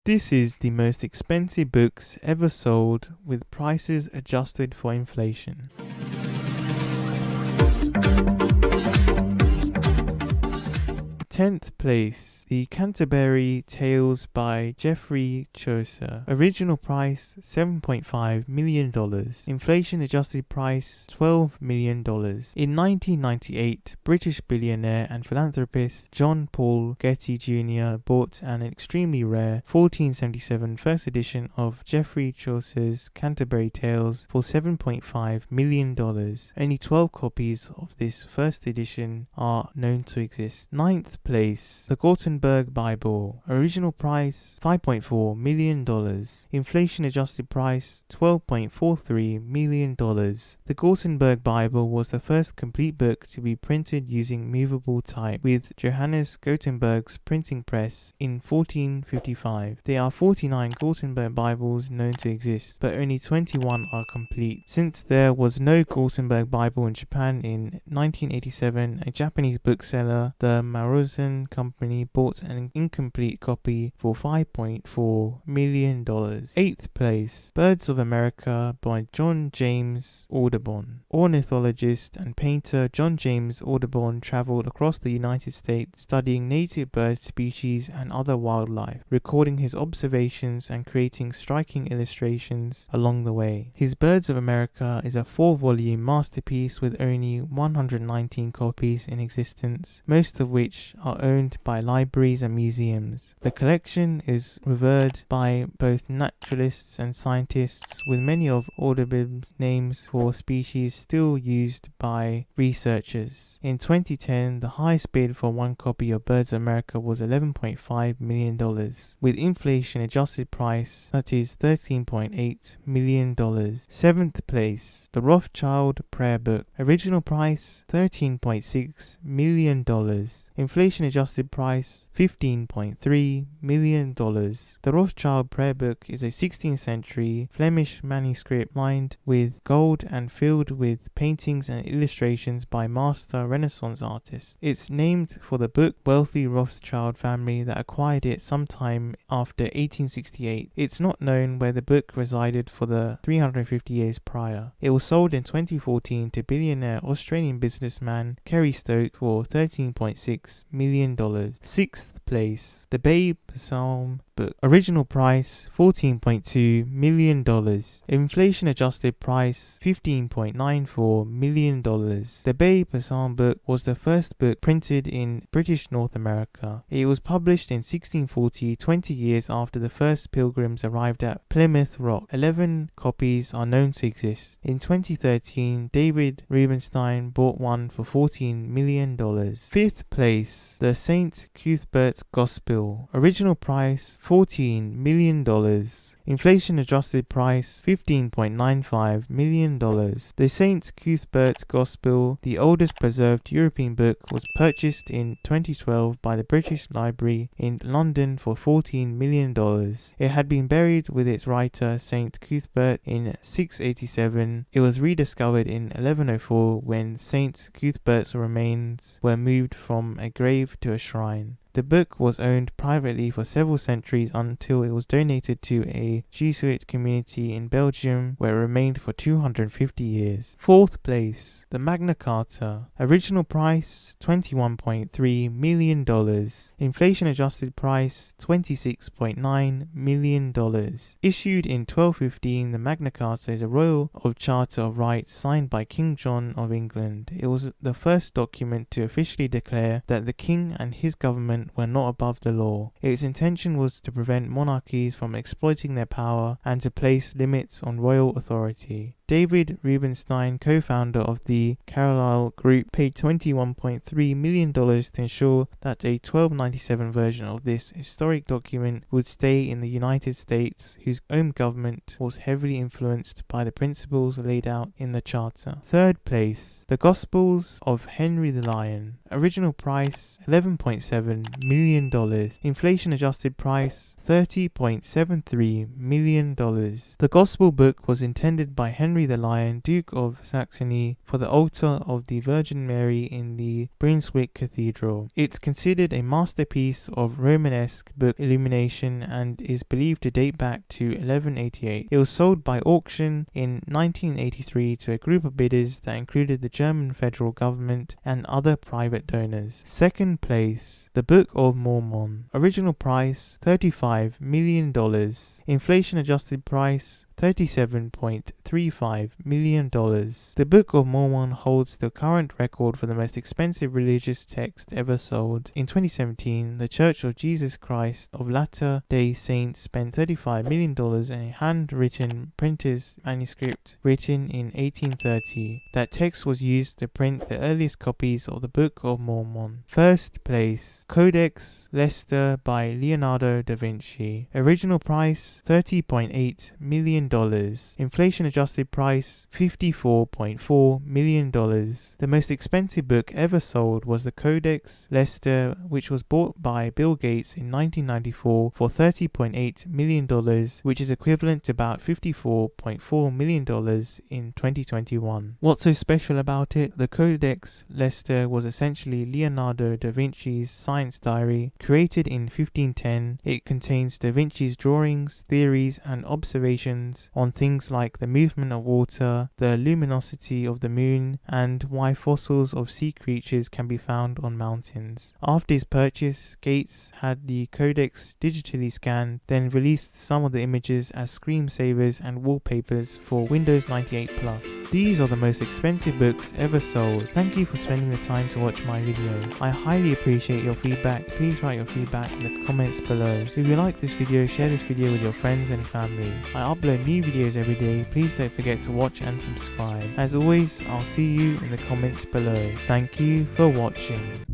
This is the most expensive books ever sold with prices adjusted for inflation. 10th place, the Canterbury Tales by Geoffrey Chaucer. Original price $7.5 million. Inflation adjusted price $12 million. In 1998, British billionaire and philanthropist John Paul Getty Jr. bought an extremely rare 1477 first edition of Geoffrey Chaucer's Canterbury Tales for $7.5 million. Only 12 copies of this first edition are known to exist. 9th place, the Gutenberg Bible. Original price $5.4 million. Inflation adjusted price $12.43 million. The Gutenberg Bible was the first complete book to be printed using movable type with Johannes Gutenberg's printing press in 1455. There are 49 Gutenberg Bibles known to exist, but only 21 are complete. Since there was no Gutenberg Bible in Japan in 1987, a Japanese bookseller, the Maruzen Company, bought an incomplete copy for $5.4 million. 8th place, Birds of America by John James Audubon. Ornithologist and painter John James Audubon traveled across the United States studying native bird species and other wildlife, recording his observations and creating striking illustrations along the way. His Birds of America is a 4-volume masterpiece with only 119 copies in existence, most of which are owned by libraries and museums. The collection is revered by both naturalists and scientists, with many of Audubon's names for species still used by researchers. In 2010, the highest bid for one copy of Birds of America was $11.5 million, with inflation adjusted price that is $13.8 million. 7th place, the Rothschild Prayer Book. Original price $13.6 million. Inflation adjusted price $15.3 million. The Rothschild Prayer Book is a 16th century Flemish manuscript lined with gold and filled with paintings and illustrations by master Renaissance artists. It's named for the book wealthy Rothschild family that acquired it sometime after 1868. It's not known where the book resided for the 350 years prior. It was sold in 2014 to billionaire Australian businessman Kerry Stokes for $13.6 million. 6th place, the Babe Psalm Book. Original price $14.2 million. Inflation adjusted price $15.94 million. The Babe Psalm Book was the first book printed in British North America. It was published in 1640, 20 years after the first pilgrims arrived at Plymouth Rock. 11 copies are known to exist. In 2013, David Rubenstein bought one for $14 million. 5th place, the St. Cuthbert Gospel. Original price $14 million. Inflation adjusted price $15.95 million. The St. Cuthbert Gospel, the oldest preserved European book, was purchased in 2012 by the British Library in London for $14 million. It had been buried with its writer St. Cuthbert in 687. It was rediscovered in 1104 when St. Cuthbert's remains were moved from a grave to a shrine. The book was owned privately for several centuries until it was donated to a Jesuit community in Belgium, where it remained for 250 years. 4th place, the Magna Carta. Original price $21.3 million. Inflation adjusted price $26.9 million. Issued in 1215, the Magna Carta is a royal charter of rights signed by King John of England. It was the first document to officially declare that the king and his government were not above the law. Its intention was to prevent monarchies from exploiting their power and to place limits on royal authority. David Rubenstein, co-founder of the Carlyle Group, paid $21.3 million to ensure that a 1297 version of this historic document would stay in the United States, whose own government was heavily influenced by the principles laid out in the Charter. 3rd place, the Gospels of Henry the Lion. Original price $11.7 million. Inflation adjusted price $30.73 million. The Gospel book was intended by Henry Henry the Lion, Duke of Saxony, for the altar of the Virgin Mary in the Brunswick Cathedral. It's considered a masterpiece of Romanesque book illumination and is believed to date back to 1188. It was sold by auction in 1983 to a group of bidders that included the German federal government and other private donors. Second place, the Book of Mormon. Original price $35 million. Inflation adjusted price $37.35 million. The Book of Mormon holds the current record for the most expensive religious text ever sold. In 2017, the Church of Jesus Christ of Latter-day Saints spent $35 million in a handwritten printer's manuscript written in 1830. That text was used to print the earliest copies of the Book of Mormon. First place, Codex Leicester by Leonardo da Vinci. Original price $30.8 million. Inflation adjusted price $54.4 million. The most expensive book ever sold was the Codex Leicester, which was bought by Bill Gates in 1994 for $30.8 million, which is equivalent to about $54.4 million in 2021. What's so special about it? The Codex Leicester was essentially Leonardo da Vinci's science diary, created in 1510. It contains da Vinci's drawings, theories, and observations on things like the movement of water, the luminosity of the moon, and why fossils of sea creatures can be found on mountains. After his purchase, Gates had the codex digitally scanned, then released some of the images as screensavers and wallpapers for Windows 98 Plus. These are the most expensive books ever sold. Thank you for spending the time to watch my video. I highly appreciate your feedback. Please write your feedback in the comments below. If you like this video, share this video with your friends and family. I upload new videos every day. Please don't forget to watch and subscribe. As always, I'll see you in the comments below. Thank you for watching.